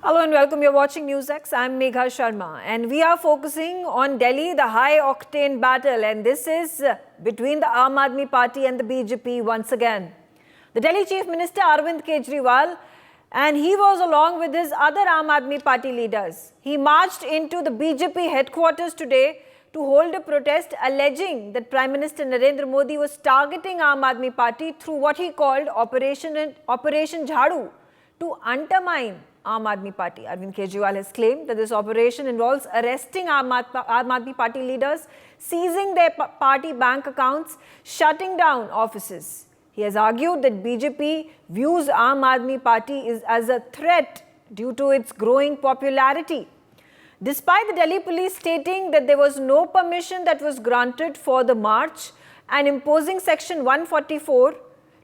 Hello and welcome. You're watching NewsX. I'm Megha Sharma and we are focusing on Delhi, the high-octane battle, and this is between the Aam Aadmi Party and the BJP once again. The Delhi Chief Minister Arvind Kejriwal, and he was along with his other Aam Aadmi Party leaders. He marched into the BJP headquarters today to hold a protest alleging that Prime Minister Narendra Modi was targeting Aam Aadmi Party through what he called Operation Jhaadu to undermine Aam Aadmi Party. Arvind Kejriwal has claimed that this operation involves arresting Aam Aadmi Party leaders, seizing their party bank accounts, shutting down offices. He has argued that BJP views Aam Aadmi Party as a threat due to its growing popularity. Despite the Delhi police stating that there was no permission that was granted for the march and imposing Section 144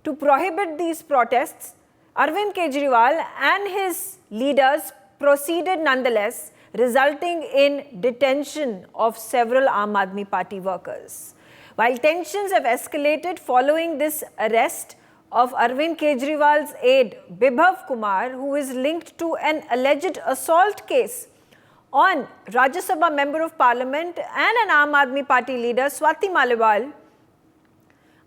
to prohibit these protests, Arvind Kejriwal and his leaders proceeded nonetheless, resulting in detention of several Aam Aadmi Party workers. While tensions have escalated following this arrest of Arvind Kejriwal's aide, Bibhav Kumar, who is linked to an alleged assault case on Rajya Sabha Member of Parliament and an Aam Aadmi Party leader, Swati Maliwal,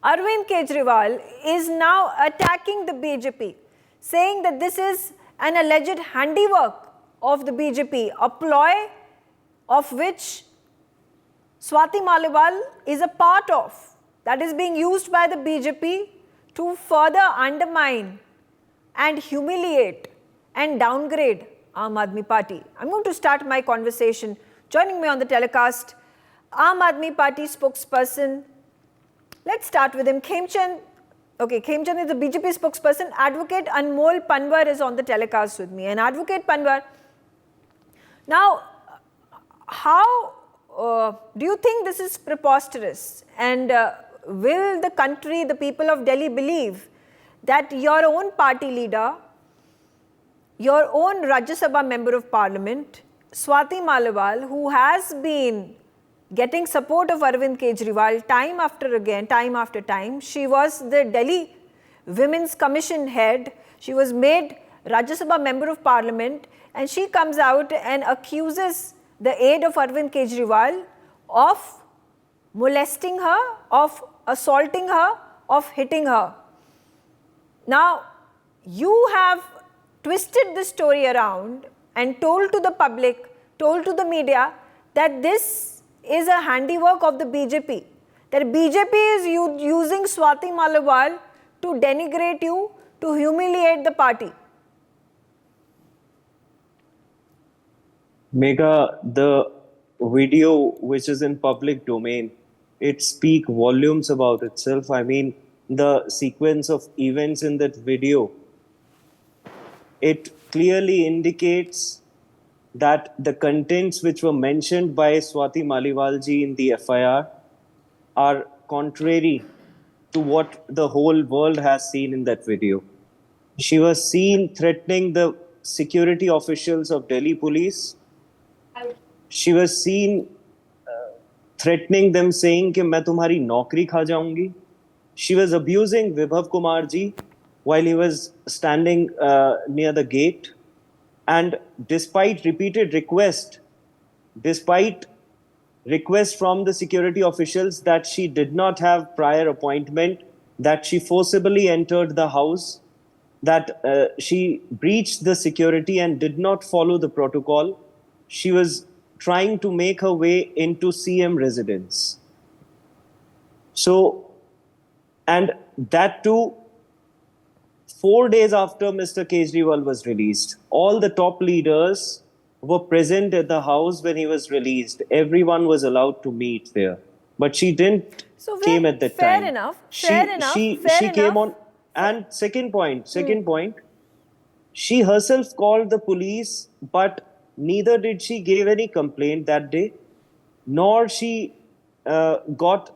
Arvind Kejriwal is now attacking the BJP, saying that this is an alleged handiwork of the BJP, a ploy of which Swati Maliwal is a part of, that is being used by the BJP to further undermine and humiliate and downgrade Aam Aadmi Party. I'm going to start my conversation. Joining me on the telecast, Aam Aadmi Party spokesperson. Let's start with him. Khemchand is the BJP spokesperson. Advocate Anmol Panwar is on the telecast with me. And Advocate Panwar, now, how do you think this is preposterous? And will the country, the people of Delhi, believe that your own party leader, your own Rajya Sabha Member of Parliament, Swati Maliwal, who has been getting support of Arvind Kejriwal time after time. She was the Delhi Women's Commission head. She was made Rajya Sabha Member of Parliament, and she comes out and accuses the aide of Arvind Kejriwal of molesting her, of assaulting her, of hitting her. Now, you have twisted the story around and told to the public, told to the media that this is a handiwork of the BJP, that BJP is using Swati Maliwal to denigrate you, to humiliate the party. Megha, the video which is in public domain, it speaks volumes about itself. I mean, the sequence of events in that video, it clearly indicates that the contents which were mentioned by Swati Maliwal ji in the FIR are contrary to what the whole world has seen in that video. She was seen threatening the security officials of Delhi police. She was seen threatening them, saying कि मैं तुम्हारी नौकरी खा जाऊंगी. She was abusing Bibhav Kumar ji while he was standing near the gate. And despite repeated requests from the security officials that she did not have prior appointment, that she forcibly entered the house, that she breached the security and did not follow the protocol, she was trying to make her way into CM residence. So, and that too, 4 days after Mr. Kejriwal was released. All the top leaders were present at the house when he was released. Everyone was allowed to meet there. But she didn't came at that time. Fair enough. She came on. And second point, she herself called the police, but neither did she give any complaint that day, nor she got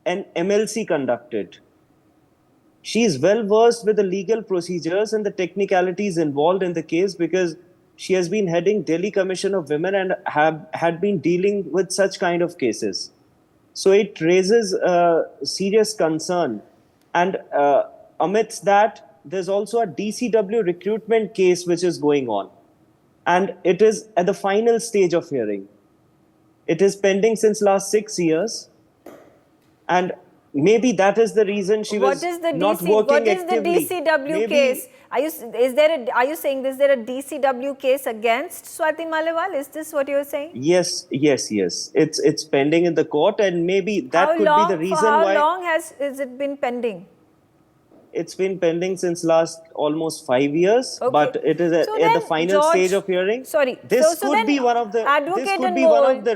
an MLC conducted. She is well versed with the legal procedures and the technicalities involved in the case because she has been heading Delhi Commission of Women and had been dealing with such kind of cases. So it raises a serious concern. And amidst that, there's also a DCW recruitment case which is going on. and it is at the final stage of hearing. It is pending since last 6 years, and maybe that is the reason she was not working actively. What is the DCW case? Are you saying is there a DCW case against Swati Maliwal? Is this what you're saying? Yes. It's pending in the court, and maybe that could be the reason why. How long has it been pending? It's been pending since last almost 5 years, Okay. but it is at the final stage of hearing. Sorry. This could be one of the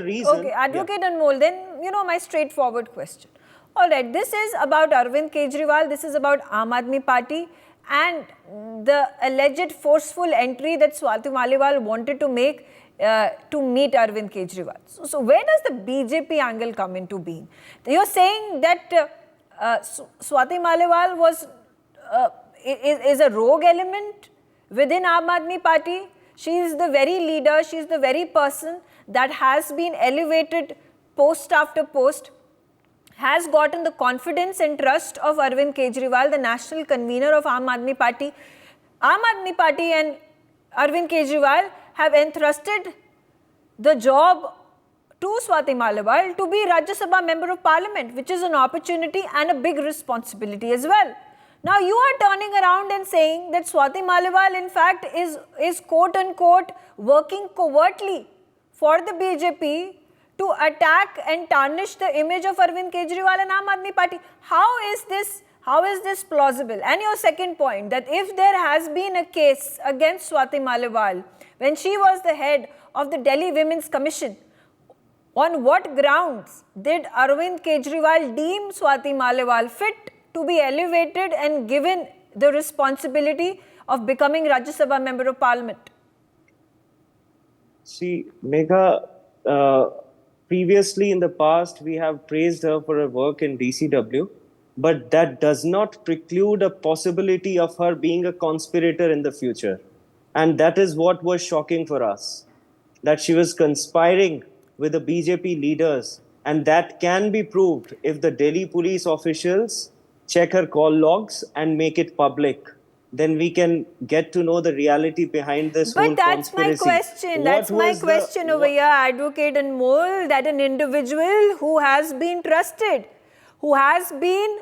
reasons. Okay, Advocate Anmol, then, my straightforward question. All right, this is about Arvind Kejriwal, this is about Aam Aadmi Party, and the alleged forceful entry that Swati Maliwal wanted to make to meet Arvind Kejriwal. So where does the BJP angle come into being? You're saying that Swati Maliwal is a rogue element within Aam Aadmi Party. She is the very leader, she is the very person that has been elevated post after post, has gotten the confidence and trust of Arvind Kejriwal, the national convener of Aam Aadmi Party. Aam Aadmi Party and Arvind Kejriwal have entrusted the job to Swati Maliwal to be Rajya Sabha Member of Parliament, which is an opportunity and a big responsibility as well. Now you are turning around and saying that Swati Maliwal in fact is quote unquote working covertly for the BJP to attack and tarnish the image of Arvind Kejriwal and Aam Aadmi Party. How is this plausible? And your second point, that if there has been a case against Swati Maliwal when she was the head of the Delhi Women's Commission, on what grounds did Arvind Kejriwal deem Swati Maliwal fit to be elevated and given the responsibility of becoming Rajya Sabha Member of Parliament? See, Megha, previously in the past, we have praised her for her work in DCW, but that does not preclude a possibility of her being a conspirator in the future. And that is what was shocking for us, that she was conspiring with the BJP leaders, and that can be proved if the Delhi police officials check her call logs and make it public. Then we can get to know the reality behind this whole conspiracy. That's my question over here, Advocate Anmol, that an individual who has been trusted, who has been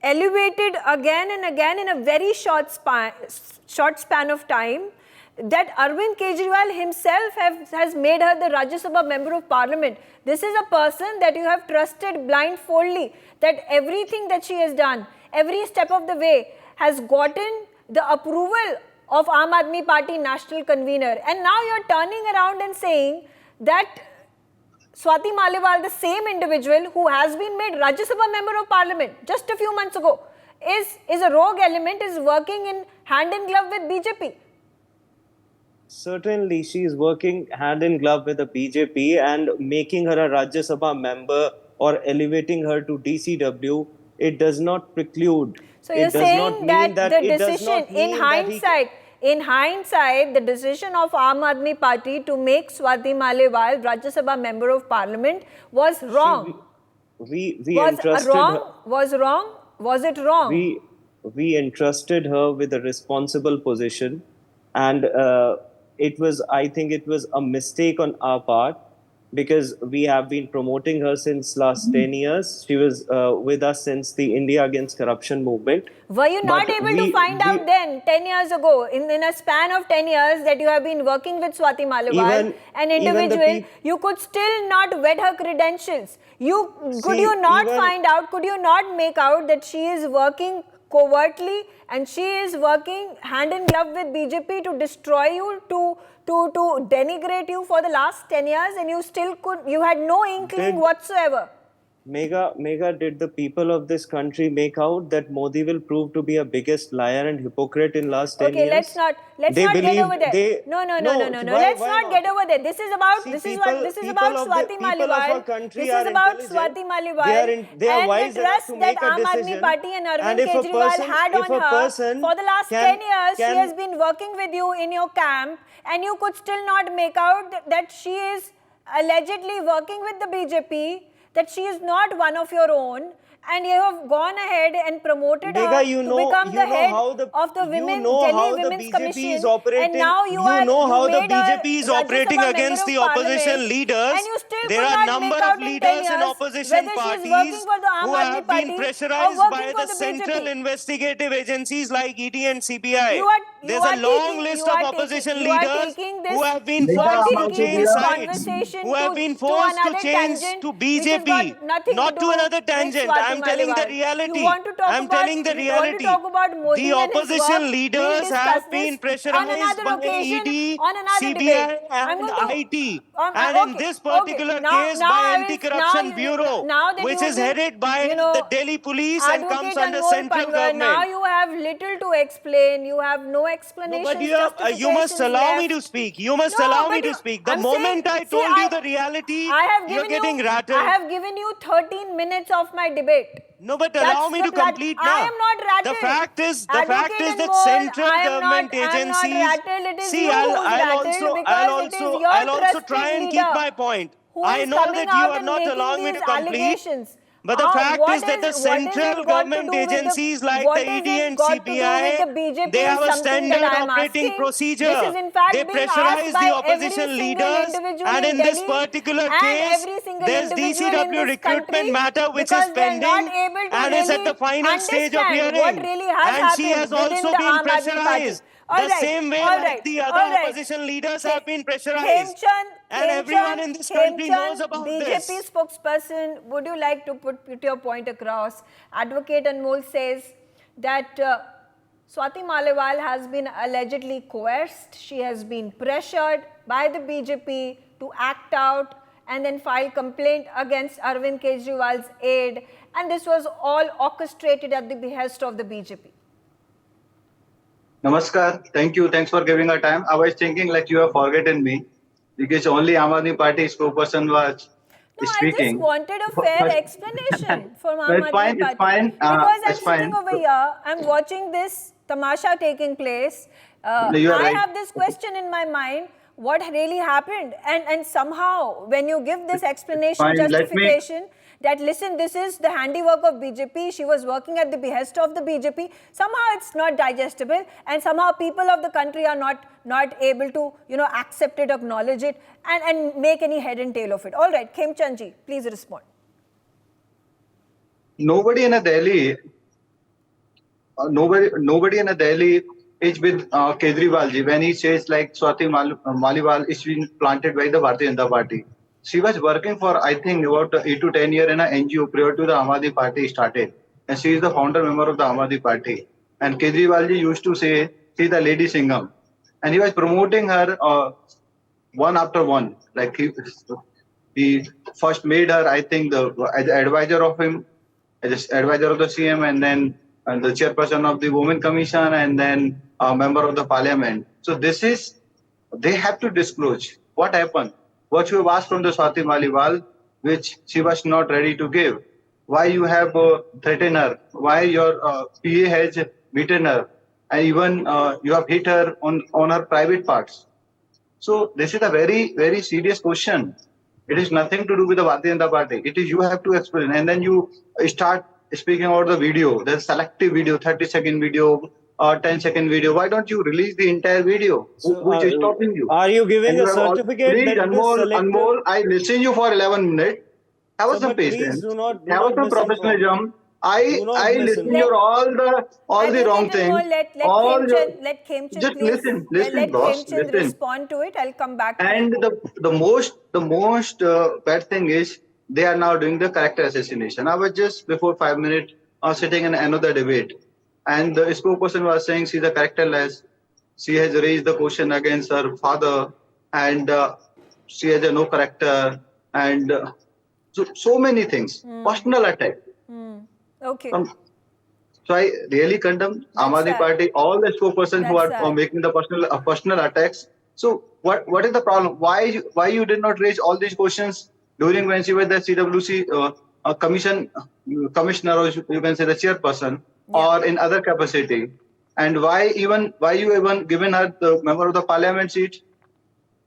elevated again and again in a very short span of time, that Arvind Kejriwal himself has made her the Rajya Sabha Member of Parliament. This is a person that you have trusted blindfoldly, that everything that she has done, every step of the way, has gotten the approval of Aam Aadmi Party national convener. And now you're turning around and saying that Swati Maliwal, the same individual who has been made Rajya Sabha Member of Parliament just a few months ago, is a rogue element, is working in hand in glove with BJP. Certainly, she is working hand in glove with the BJP, and making her a Rajya Sabha member or elevating her to DCW, it does not preclude. So you're saying that the decision, in hindsight, the decision of Aam Aadmi Party to make Swati Maliwal Rajya Sabha Member of Parliament was wrong. Was it wrong? We entrusted her with a responsible position, and I think it was a mistake on our part, because we have been promoting her since last 10 years. She was with us since the India Against Corruption movement. Were you not able to find out then, 10 years ago, in a span of 10 years that you have been working with Swati Maliwal, an individual, you could still not vet her credentials? Could you not make out that she is working covertly and she is working hand in glove with BJP to destroy you, to denigrate you for the last 10 years, and you had no inkling whatsoever? Megha, did the people of this country make out that Modi will prove to be a biggest liar and hypocrite in last 10 years? Okay, let's not get over there. No. Let's not get over there. This is about Swati Maliwal. This is about Swati Maliwal and the trust that Aam Aadmi Party and Arvind Kejriwal had on her. For the last 10 years, she has been working with you in your camp, and you could still not make out that she is allegedly working with the BJP, that she is not one of your own, and you have gone ahead and promoted Megha, her you to know, become the head how the of the you women know Delhi how the Women's BJP Commission, is operating. and now you know how the made her BJP is Rajya operating Sabha member against of the Parliament, opposition leaders. and you still There could are a not number make of out in 10 leaders in years opposition whether she is working parties for the Aam who Aadmi have been Party or pressurized working by for the the central BJP. investigative agencies like ED and CBI. You are There's a long list of opposition leaders taking who this have been you are forced to taking change this sides, conversation who have been to forced to another change tangent to which has BJP, got nothing to not to do another with tangent. Swati I'm telling the Maliwal. reality. I'm telling the You want to reality. talk about The Modi and his work. opposition We'll leaders discuss have this been on pressurized another by occasion, ED, on another debate. CBI, I'm and going to IT. And in okay, this okay. particular Now case, now by I will Anti-Corruption Bureau, now that you which have is been, headed by you know, the Delhi police and comes Advocate under Anmol central Panwar, now government. you have little to explain. You have no No, but explanations, you must justifications allow me to left. speak. You must No, allow me but to speak. The I'm saying, moment I see, told you the reality, I have you're given you, getting I rattled. have given you 13 minutes of my debate. No, but allow That's me the to complete I now. am not The rattled. fact Advocate is that Anmol, central government I am not agencies. rattled. It is See, you who's rattled because it is your I'll also try trusted and keep leader my point. who I is know coming that you out are and not making allowing me these to complete. allegations. But the fact is that the What is central it got to government do with the agencies like the what is ED it and got to do with CBI, the BJP they is have a something that standard I am operating asking. This is procedure. in fact They being asked pressurize the by every opposition single leaders. individual And in in this Delhi particular and case, every single there's individual in DCW this country recruitment matter which is because they are not pending able to and is at really the final stage of understand what hearing. really has And she happened has within also the been Aam Aadmi Party. pressurized. The same way All like right, the other all right. opposition leaders have been pressurized. Khemchand, And everyone in this country knows Khemchand, about BJP this. spokesperson, would you like to put your point across? Advocate Anmol says that Swati Maliwal has been allegedly coerced. She has been pressured by the BJP to act out and then file complaint against Arvind Kejriwal's aide. And this was all orchestrated at the behest of the BJP. Namaskar. Thank you. Thanks for giving a time. I was thinking like you have forgotten me because only Aam Aadmi Party spokesperson was No, I just speaking. wanted a fair explanation from Aam It's fine. Aadmi It's Party. fine. Because I'm It's sitting fine. over here, I'm watching this tamasha taking place. You are I right. have this question in my mind, what really happened? And somehow, when you give this explanation, Fine. justification, that listen, this is the handiwork of BJP, she was working at the behest of the BJP, somehow it's not digestible and somehow people of the country are not able to, accept it, acknowledge it and make any head and tail of it. All right, Khemchand ji, please respond. Nobody in a Delhi, nobody in a Delhi is with Kejriwal ji when he says like Swati Maliwal is being planted by the Bharatiya Janata Party. She was working for, I think, about 8 to 10 years in an NGO prior to the Aam Aadmi Party started. And she is the founder member of the Aam Aadmi Party. And Kejriwal ji used to say, she is the lady Singham. And he was promoting her one after one. Like he first made her, I think, as advisor of him, as advisor of the CM, and then the chairperson of the Women Commission, and then a member of the parliament. So this is, they have to disclose what happened. What you have asked from the Swati Maliwal, which she was not ready to give. Why you have threatened her? Why your PA has beaten her? And even you have hit her on her private parts. So this is a very, very serious question. It is nothing to do with the Bharatiya Janata Party. It is you have to explain. And then you start speaking about the video. There's selective video, 30-second video, 10-second video. Why don't you release the entire video? So, Which is stopping you? are you And giving you a have all, certificate please, that this selective... Anmol, I listen you for 11 minutes. Have So, some but please patience. do not Have some misinform. professionalism. Do not I listen misinform. your all the wrong Advocate things. Anmol, let Khemchand Just please, listen, let boss, Khemchand listen. respond to it. I'll come back to And you. the most bad thing is they are now doing the character assassination. I was just before 5 minutes sitting in another debate, and the spokesperson was saying she's a characterless. She has raised the question against her father, and she has a no character, and so many things. Personal attack. Okay. So I really condemn Aam That's Aadmi sad. Party, all the spokespersons who That's are sad. making the personal attacks. So what is the problem? Why you did not raise all these questions during when she was the CWC commissioner, or you can say the chairperson, or in other capacity? And why you even given her the member of the parliament seat?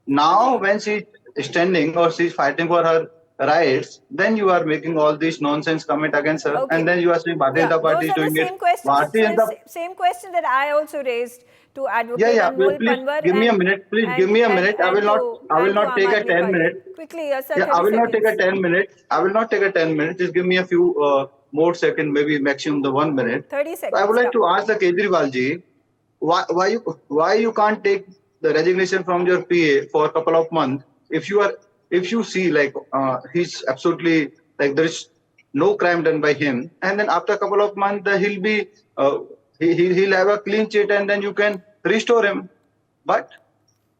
Now when she's standing or she's fighting for her riots, then you are making all these nonsense comment against her, Okay. and then you are saying Bharatiya Yeah, Janata Party those is are the doing it. same questions. Bharatiya Janata, Same question that I also raised to yeah, Advocate yeah. Anmol Please Panwar give me a minute. Please give me a minute. I will not. I will and to not Aam take a Aadmi 10 Party. minutes. Quickly, yes, sir, Yeah, I 30 will not take a seconds. 10 minutes. I will not take a 10 minutes. Just give me a few more seconds, maybe maximum the 1 minute. 30 So I would seconds, like yeah. to ask the Kejriwal ji, why you can't take the resignation from your PA for a couple of months if you see like he's absolutely like there is no crime done by him, and then after a couple of months he'll be he'll have a clean sheet, and then you can restore him. But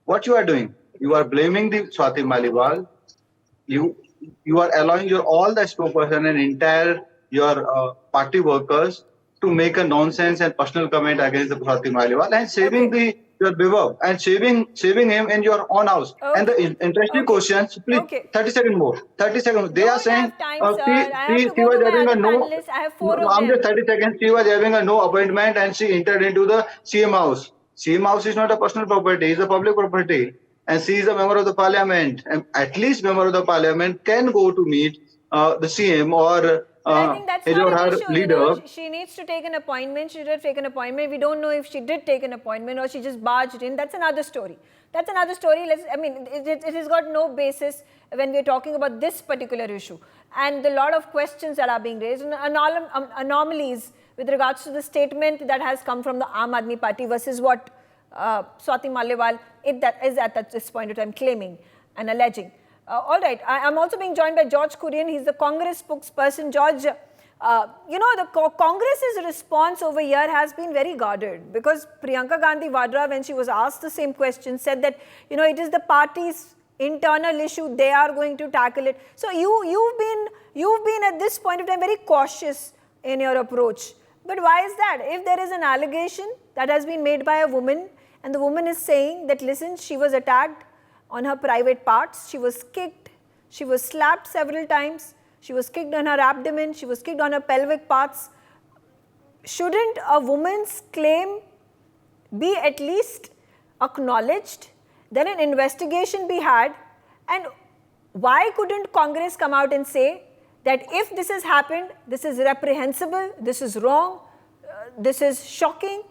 what you are doing, you are blaming the Swati Maliwal. You are allowing your all the spokesperson and entire your party workers to make a nonsense and personal comment against the Swati Maliwal and saving Okay. the your Bibhav and saving him in your own house. And the Okay. interesting Okay. questions, please, Okay. 30 seconds more. 30 seconds. They are Don't saying have time, sir. I have to she go was to my having a other no. panelists. I have No, 4 of I'm just them. 30 seconds. She was having a no appointment and she entered into the CM house. CM house is not a personal property; it's a public property. And she is a member of the parliament. And at least member of the parliament can go to meet the CM or But I think that's his not or an her issue, you know. leader. She needs to take an appointment. She did take an appointment. We don't know if she did take an appointment or she just barged in. That's another story. That's another story. It has got no basis when we're talking about this particular issue. And a lot of questions that are being raised and anomalies with regards to the statement that has come from the Aam Aadmi Party versus what Swati Maliwal is at this point of time claiming and alleging. All right, I'm also being joined by George Kurian. He's the Congress spokesperson. George, you know, the Congress's response over here has been very guarded because Priyanka Gandhi Vadra, when she was asked the same question, said that, you know, it is the party's internal issue. They are going to tackle it. So you've been at this point of time very cautious in your approach. But why is that? If there is an allegation that has been made by a woman and the woman is saying that, listen, she was attacked on her private parts, she was kicked, she was slapped several times, she was kicked on her abdomen, she was kicked on her pelvic parts. Shouldn't a woman's claim be at least acknowledged, then an investigation be had? And why couldn't Congress come out and say that if this has happened, this is reprehensible, this is wrong, this is shocking,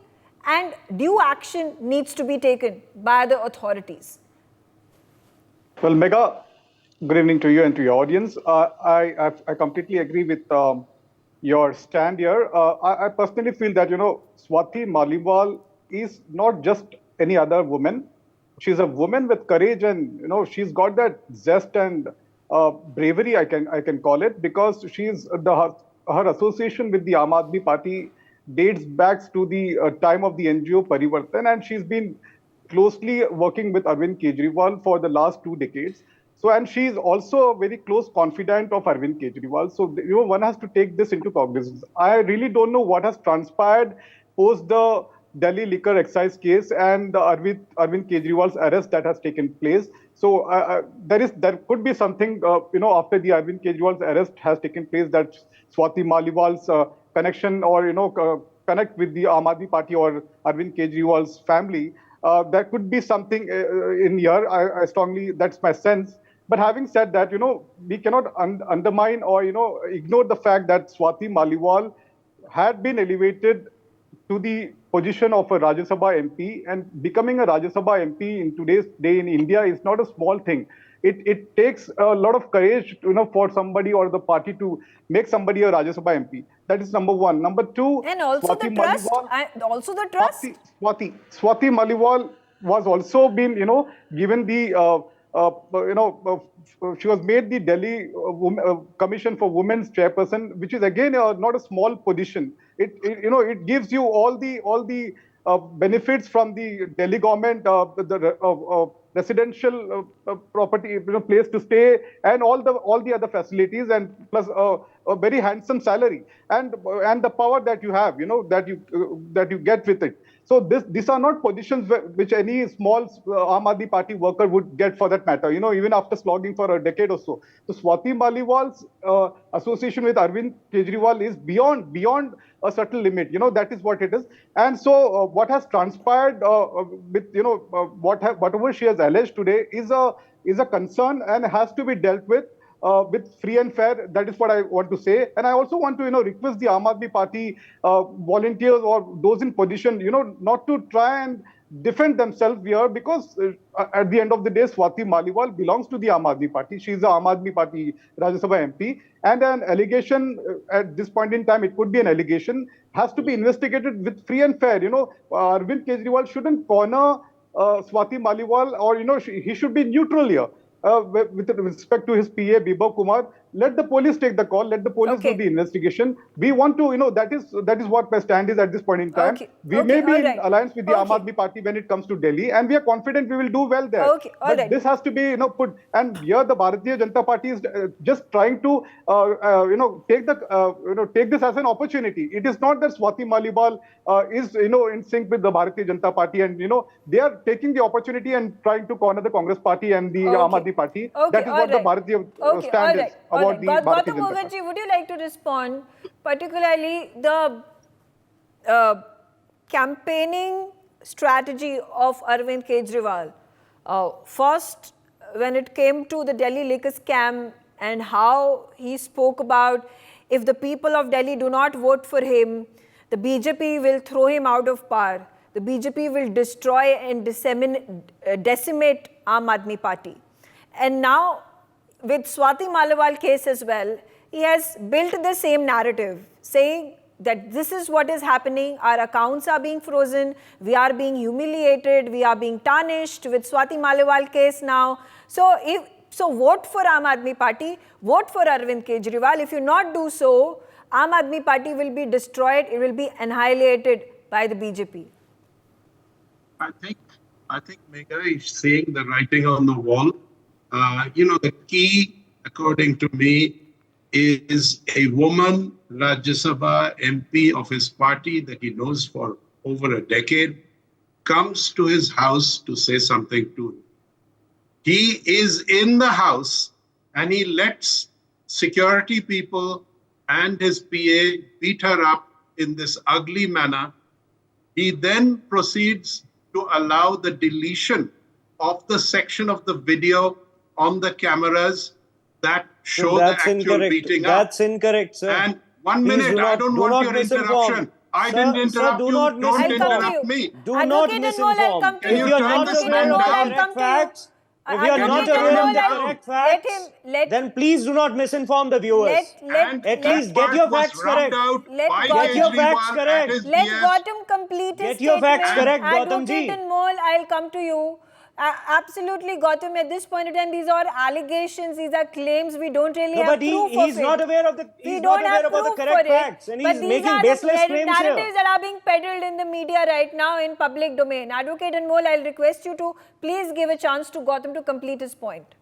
and due action needs to be taken by the authorities? Well, Megha, good evening to you and to your audience. I completely agree with your stand here. I personally feel that, you know, Swati Maliwal is not just any other woman. She's a woman with courage, and, you know, she's got that zest and bravery, I can call it, because her association with the Aam Aadmi Party dates back to the time of the NGO Parivartan, and she's been closely working with Arvind Kejriwal for the last 2 decades. So, and she is also a very close confidant of Arvind Kejriwal. So, you know, one has to take this into cognizance. I really don't know what has transpired post the Delhi liquor excise case and the Arvind Kejriwal's arrest that has taken place. So, there could be something, you know, after the Arvind Kejriwal's arrest has taken place, that Swati Maliwal's connection or, you know, connect with the Aam Aadmi Party or Arvind Kejriwal's family. There could be something in here. I strongly, that's my sense. But having said that, you know, we cannot undermine or, you know, ignore the fact that Swati Maliwal had been elevated to the position of a Rajya Sabha MP, and becoming a Rajya Sabha MP in today's day in India is not a small thing. It takes a lot of courage, you know, for somebody or the party to make somebody a Rajya Sabha MP. That is number one. Number two, And also Swati the trust. Maliwal, Also the trust. Swati Maliwal was also been, you know, given the, she was made the Delhi Commission for Women's Chairperson, which is again not a small position. You know, it gives you all the benefits from the Delhi government, residential property, you know, place to stay, and all the other facilities, and plus a very handsome salary, and the power that you have, you know, that you get with it. So these are not positions which any small Aam Aadmi Party worker would get, for that matter, you know, even after slogging for a decade or so. So Swati Maliwal's association with Arvind Kejriwal is beyond a certain limit, you know, that is what it is. And so what has transpired with, you know, whatever she has alleged today is a concern and has to be dealt with. with free and fair. That is what I want to say. And I also want to, request the Aam Aadmi Party volunteers or those in position, not to try and defend themselves here, because at the end of the day, Swati Maliwal belongs to the Aam Aadmi Party. She is the Aam Aadmi Party Rajya Sabha MP, and an allegation at this point in time, it could be an allegation, has to be investigated with free and fair. Arvind Kejriwal shouldn't corner Swati Maliwal, or he should be neutral here. With respect to his PA Bibhav Kumar, let the police take the call. Let the police do the investigation. We want to, that is what my stand is at this point in time. We may be in alliance with the Aam Aadmi Party when it comes to Delhi, and we are confident we will do well there. But this has to be, put. And here the Bharatiya Janata Party is just trying to, take this as an opportunity. It is not that Swati Maliwal is, in sync with the Bharatiya Janata Party, and they are taking the opportunity and trying to corner the Congress Party and the Aam Aadmi Party. That is what the Bharatiya stand is about the Bharatiya Janata Party. Would you like to respond, particularly the campaigning strategy of Arvind Kejriwal? First, when it came to the Delhi liquor scam and how he spoke about if the people of Delhi do not vote for him, the BJP will throw him out of power. The BJP will destroy and decimate Aam Aadmi Party. And now, with Swati Maliwal case as well, he has built the same narrative, saying that this is what is happening, our accounts are being frozen, we are being humiliated, we are being tarnished with Swati Maliwal case now. So vote for Aam Aadmi Party, vote for Arvind Kejriwal. If you not do so, Aam Aadmi Party will be destroyed, it will be annihilated by the BJP. I think Megha is seeing the writing on the wall. The key, according to me, is a woman Rajya Sabha MP of his party that he knows for over a decade comes to his house to say something to him. He is in the house and he lets security people and his PA beat her up in this ugly manner. He then proceeds to allow the deletion of the section of the video on the cameras that show the actual beating up. That's incorrect, sir. And 1 minute, I don't want your interruption. I didn't interrupt you. Don't interrupt me. Do not misinform. If you are not aware of the correct facts, then please do not misinform the viewers. At least get your facts correct. Get your facts correct. Let Gautam complete his statement. Get your facts correct, Gautam ji. Advocate Anmol, I'll come to you. Absolutely, Gautam, at this point in time, these are allegations, these are claims, we don't really have proof of it. He's not aware of the correct facts, and he's making baseless claims here. Narratives that are being peddled in the media right now in public domain. Advocate Anmol, I'll request you to please give a chance to Gautam to complete his point.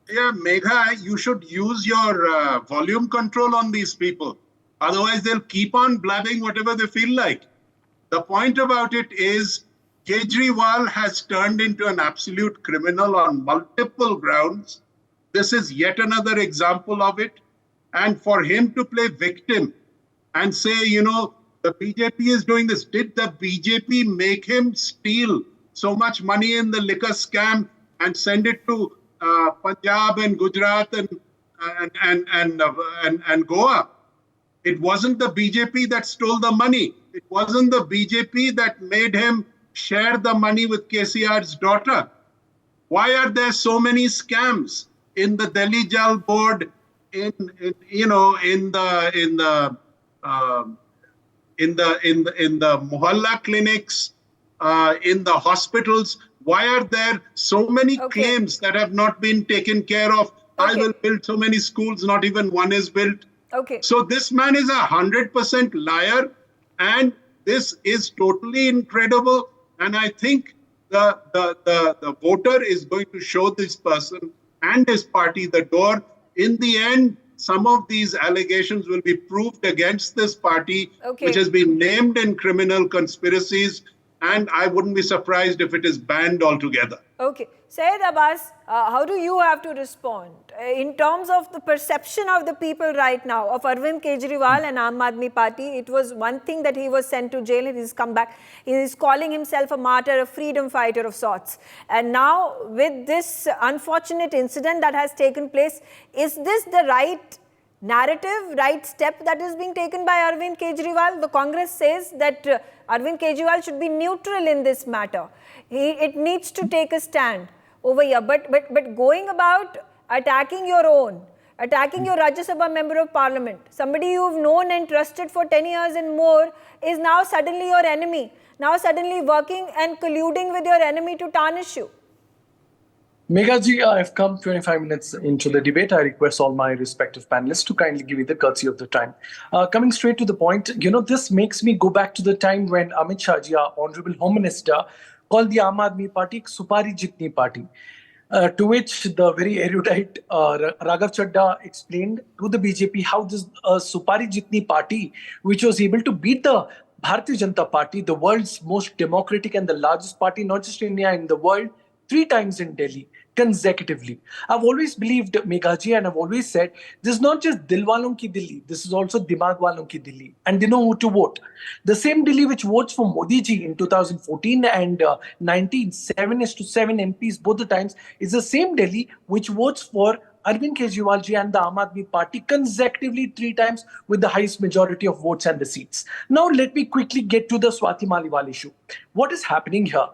Yeah, Megha, you should use your volume control on these people. Otherwise, they'll keep on blabbing whatever they feel like. The point about it is, Kejriwal has turned into an absolute criminal on multiple grounds. This is yet another example of it. And for him to play victim and say, the BJP is doing this. Did the BJP make him steal so much money in the liquor scam and send it to Punjab and Gujarat and Goa? It wasn't the BJP that stole the money. It wasn't the BJP that made him share the money with KCR's daughter. Why are there so many scams in the Delhi Jal Board, in the Mohalla clinics, in the hospitals? Why are there so many claims that have not been taken care of? I will build so many schools, not even one is built. So this man is 100% liar, and this is totally incredible. And I think the voter is going to show this person and his party the door. In the end, some of these allegations will be proved against this party, which has been named in criminal conspiracies. and I wouldn't be surprised if it is banned altogether. Okay. Syed Abbas, how do you have to respond in terms of the perception of the people right now of Arvind Kejriwal and Aam Aadmi Party? It was one thing that he was sent to jail and he's come back. He is calling himself a martyr, a freedom fighter of sorts. And now with this unfortunate incident that has taken place, is this the right narrative, right step that is being taken by Arvind Kejriwal? The Congress says that Arvind Kejriwal should be neutral in this matter. It needs to take a stand over here. But going about attacking your own, attacking your Rajya Sabha member of parliament, somebody you've known and trusted for 10 years and more, is now suddenly your enemy. Now suddenly working and colluding with your enemy to tarnish you. Meghaji, I've come 25 minutes into the debate. I request all my respective panelists to kindly give me the courtesy of the time. Coming straight to the point, this makes me go back to the time when Amit Shah ji, our Honorable Home Minister, called the Aam Aadmi Party Supari Jitni Party. To which the very erudite Raghav Chadha explained to the BJP how this Supari Jitni Party, which was able to beat the Bharatiya Janata Party, the world's most democratic and the largest party, not just in India, in the world, 3 times in Delhi, consecutively. I've always believed, Meghaji, and I've always said, this is not just Dil Walon ki Delhi, this is also Dimag Walon ki Delhi. And they know who to vote. The same Delhi which votes for Modi ji in 2014 and 19, 7:7 MPs both the times, is the same Delhi which votes for Arvind Kejriwal ji and the Aam Aadmi Party consecutively 3 times with the highest majority of votes and the seats. Now let me quickly get to the Swati Maliwal issue. What is happening here?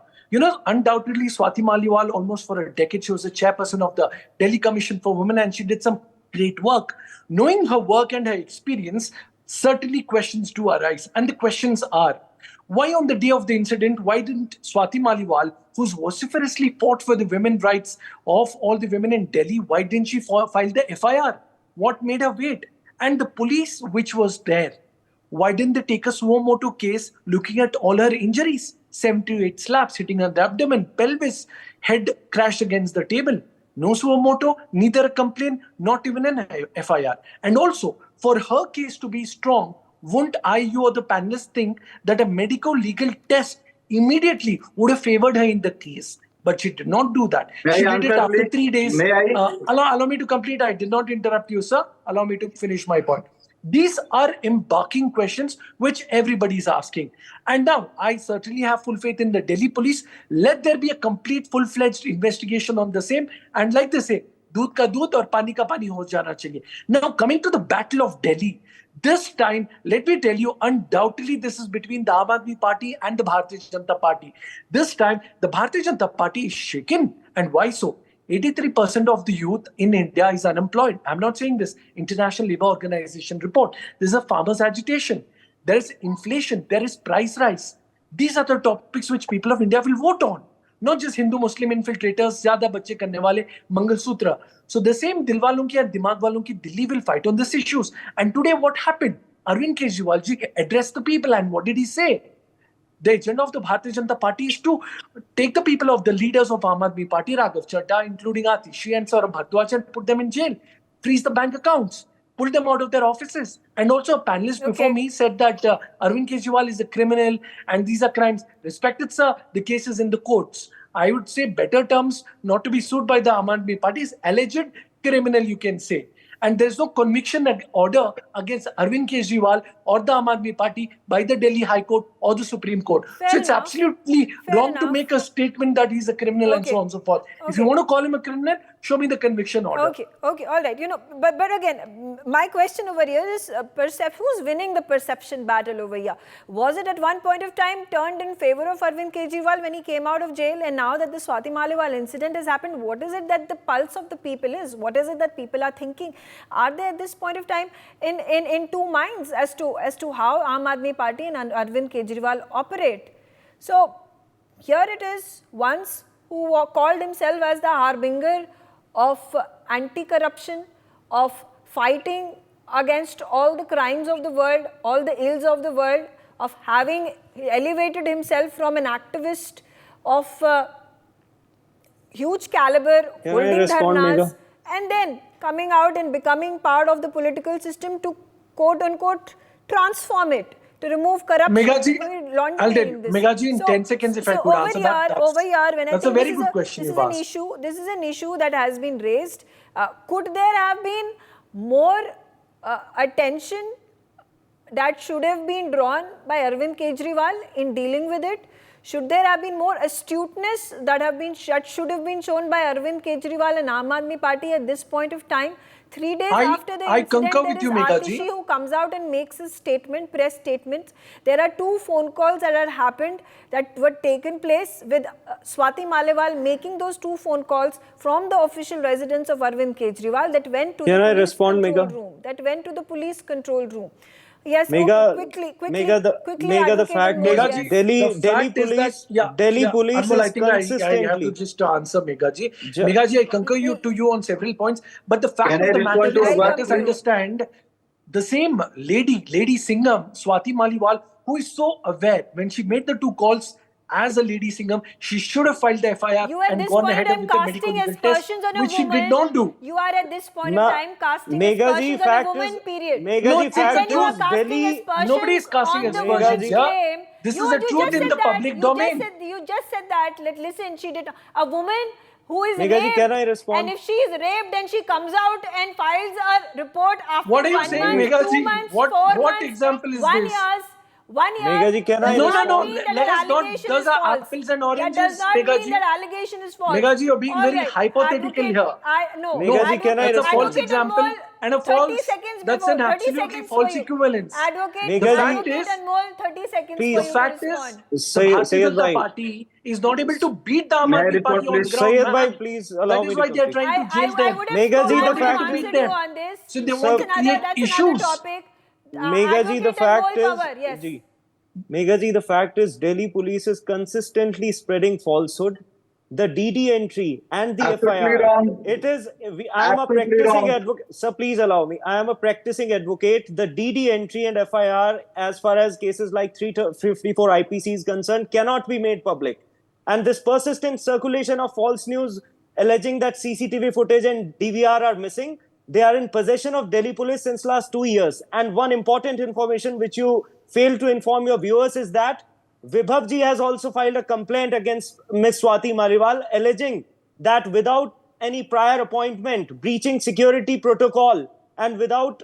Undoubtedly, Swati Maliwal, almost for a decade, she was the chairperson of the Delhi Commission for Women, and she did some great work. Knowing her work and her experience, certainly questions do arise. And the questions are, why on the day of the incident, why didn't Swati Maliwal, who's vociferously fought for the women's rights of all the women in Delhi, why didn't she file the FIR? What made her wait? And the police which was there, why didn't they take a suo motu case looking at all her injuries? 7 to 8 slaps hitting her abdomen, pelvis, head crashed against the table. No suo motu, neither a complaint, not even an FIR. And also, for her case to be strong, wouldn't you or the panelists think that a medico-legal test immediately would have favored her in the case? But she did not do that. She did it after 3 days. Allow me to complete. I did not interrupt you, sir. Allow me to finish my point. These are embarking questions which everybody is asking. And now, I certainly have full faith in the Delhi police. Let there be a complete, full-fledged investigation on the same. And like they say, doodh ka doodh aur pani ka pani ho jana chahiye. Now, coming to the Battle of Delhi, this time, let me tell you, undoubtedly this is between the Aam Aadmi Party and the Bharatiya Janata Party. This time, the Bharatiya Janata Party is shaken. And why so? 83% of the youth in India is unemployed. I'm not saying this. International Labour Organization report. There's a farmers' agitation. There is inflation. There is price rise. These are the topics which people of India will vote on. Not just Hindu-Muslim infiltrators, zyada bacche karne wale, Mangal Sutra. So the same Dil Walon ki and Dimag Walon ki Delhi will fight on these issues. And today what happened? Arvind Kejriwal ji addressed the people, and what did he say? The agenda of the Bharatiya Janata Party is to take the people of the leaders of Aam Aadmi Party, Raghav Chadha, including Atishi and Saurabh Bhardwaj, and put them in jail, freeze the bank accounts, pull them out of their offices. And also a panelist before me said that Arvind Kejriwal is a criminal and these are crimes. Respected sir, the case is in the courts. I would say better terms, not to be sued by the Aam Aadmi Party, is alleged criminal, you can say. And there's no conviction order against Arvind Kejriwal or the Aam Aadmi Party by the Delhi High Court or the Supreme Court. So it's absolutely wrong to make a statement that he's a criminal and so on and so forth. If you want to call him a criminal, show me the conviction order. Okay, all right. But again, my question over here is, who's winning the perception battle over here? Was it at one point of time turned in favor of Arvind Kejriwal when he came out of jail, and now that the Swati Maliwal incident has happened, what is it that the pulse of the people is? What is it that people are thinking? Are they at this point of time in two minds as to how Aam Aadmi Party and Arvind Kejriwal operate? So here it is, once who called himself as the harbinger of anti-corruption, of fighting against all the crimes of the world, all the ills of the world, of having elevated himself from an activist of huge caliber, holding dharnas, and then coming out and becoming part of the political system to quote-unquote transform it. to remove corruption, Meghaji, money laundering I'll tell in you. this. Meghaji, in 10 seconds, if I could answer that. Over here, when I that's a think very good question this you've is an asked. issue. This is an issue that has been raised. Could there have been more attention that should have been drawn by Arvind Kejriwal in dealing with it? Should there have been more astuteness that should have been shown by Arvind Kejriwal and Aam Aadmi Party at this point of time? 3 days after the incident, concur there with you, is Meghaji. Atishi who comes out and makes a statement, press statements. There are 2 phone calls that had happened that were taken place with Swati Maliwal making those 2 phone calls from the official residence of Arvind Kejriwal that went to Can the I police respond, control Megha? room. That went to the police control room. Yes, Megha, quickly, Megha, the advocate fact and vote, is, yes. Delhi police, Delhi police Anmol, I is think I have to consistently. just answer Meghaji. Ja- Meghaji, I concur to you on several points. But the fact Can I of the matter respond to is, what let us you- understand, the same lady Singham, Swati Maliwal, who is so aware, when she made the 2 calls as a lady Singham, she should have filed the FIR You at and this gone point ahead in with time the medical casting legal test, aspersions on a which she woman. did not do. You are at this point in Ma- time casting Meghaji, aspersions on a fact woman, is- period. Meghaji, No, And fact when you are is, casting Delhi- aspersions Nobody is casting on the aspersions, woman's yeah. claim, This you, is the you truth just in said the that, public domain. You just said that. Listen, she did. A woman who is Meghaji, raped, can I respond? and if she is raped and she comes out and files a report after What are you 1 saying, month, Meghaji? 2 months, What- 4 what months, example is 1 this? year, 1 year, Meghaji, can I does respond? not mean that Let an us not- allegation those is are false. apples and That oranges, does not mean Meghaji. that allegation is false. Meghaji, you're being All very right. hypothetical Advocate, here. No, Meghaji, can I That's a respond? false example and a 30 false. seconds That's before, an 30 absolutely seconds false for you. equivalence. Advocate, Meghaji- advocate Anmol, 30 seconds Please. for The you fact to is, respond. the Say- Bharatiya Sayyid Janata bhai. Party is not able to beat the Aam May I Aadmi Party respond, on please? ground. Sayyid bhai, man. please allow That me is to why they are complete. trying to jail I them. would have Meghaji, spoken, the I would have fact is- answered you on this. So they That's want to another, create that's issues. another topic. Meghaji, the Advocate fact Anmol is, Power, yes. Ji. Meghaji, the fact is, Delhi police is consistently spreading falsehood. The DD entry and the Absolutely FIR. wrong. I am a Absolutely practicing wrong. advocate. Sir, please allow me. I am a practicing advocate. The DD entry and FIR, as far as cases like 354 IPC is concerned, cannot be made public. And this persistent circulation of false news alleging that CCTV footage and DVR are missing, they are in possession of Delhi police since last 2 years. And one important information which you fail to inform your viewers is that Vibhav ji has also filed a complaint against Ms. Swati Maliwal alleging that without any prior appointment, breaching security protocol, and without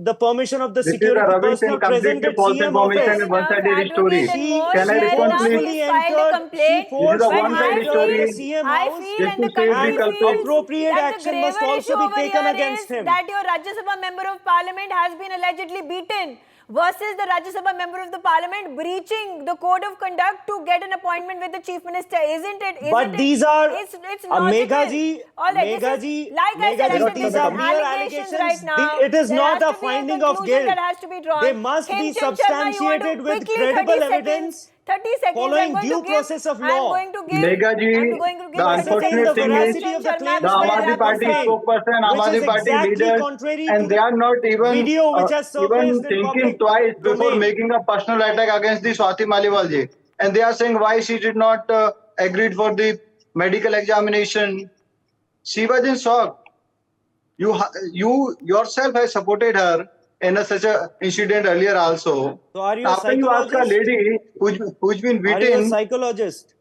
the permission of the This is a security rubbish personnel and present completely at false CM information office. and one-sided story. Can I She respond, forcefully please? He's filed a entered, complaint, she forcefully but I entered the feel- CM I house. feel Just and to the save the country culprit. feels Appropriate that action the must graver also issue be over taken here against is him. that your Rajya Sabha member of parliament has been allegedly beaten versus the Rajya Sabha member of the parliament breaching the code of conduct to get an appointment with the chief minister. Isn't it? But these are It's logical. Meghaji, All right, this is, like I said, Meghaji, this these is are mere allegations allegations. right now. It is There not has a to be finding of conclusion guilt. that has to be drawn. They must be Hint, Sharma, you want to substantiated with quickly, credible 30 evidence seconds, 30 seconds. following I'm going due to give, process of I'm law. going to give, Meghaji, I'm going to give the 30 unfortunate seconds thing to is veracity of the Sharma claims the before Aam I made Aadmi wrap Party this up. spokesperson, Aam which is Aadmi Party exactly leaders, contrary to and they are not even video which has surfaced in thinking public twice before domain. making a personal attack against the Swati Maliwal ji. And they are saying why she did not agreed for the medical examination. She was in shock. You yourself have supported her in such a incident earlier also. So are you a After you ask a psychologist? lady who's been Are you a beaten, psychologist?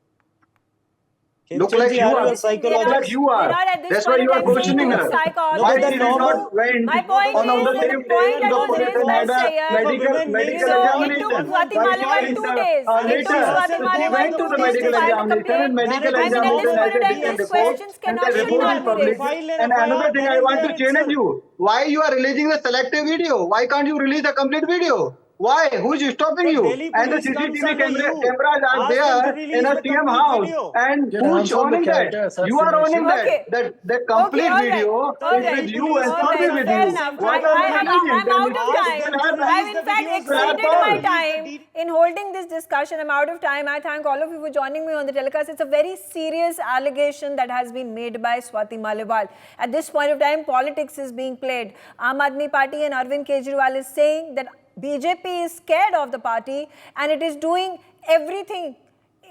look Khilchan like ji, you are you are. a Listen, psychologist? Like you are. They are at this That's why point you in are time questioning saying her. psychologists. No, Why but the she did normal- not went My point on the is, same the point day that the was police raised had was a Sayyad. medical women needs It to took examination. Swati Why she Maliwal went 2 days. later? It took Swati So she Maliwal went to 2 the days to medical file a examination complaint. and medical I mean, at this examination point has in a time, different these report questions and cannot the report is be public. raised. File an And FIR another thing I then want there to challenge itself. you. Why you are releasing the selective video? Why can't you release the complete video? Why? Who is stopping The you? Delhi And the police comes CCTV under you. cameras are Ask them to there in release a the CM complete house. video. And Yeah, who's hands on the owning that? character You are owning assassination. that. The complete all right, video all is right. with you and All complete right, with fair you. enough. What I are am you releasing? I'm out of Then time. you can have I've release in the fact videos exceeded wherever. my Release the time in holding this discussion. I'm out of time. I thank all of you for joining me on the telecast. It's a very serious allegation that has been made by Swati Maliwal. At this point of time, politics is being played. Aam Aadmi Party and Arvind Kejriwal is saying that BJP is scared of the party and it is doing everything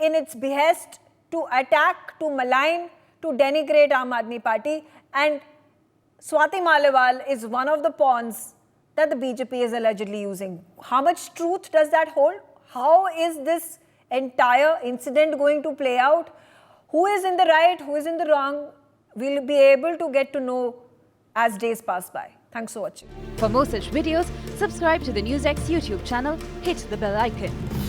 in its behest to attack, to malign, to denigrate Aam Aadmi Party. And Swati Maliwal is one of the pawns that the BJP is allegedly using. How much truth does that hold? How is this entire incident going to play out? Who is in the right, who is in the wrong? We'll be able to get to know as days pass by. Thanks for watching. For more such videos, subscribe to the NewsX YouTube channel, hit the bell icon.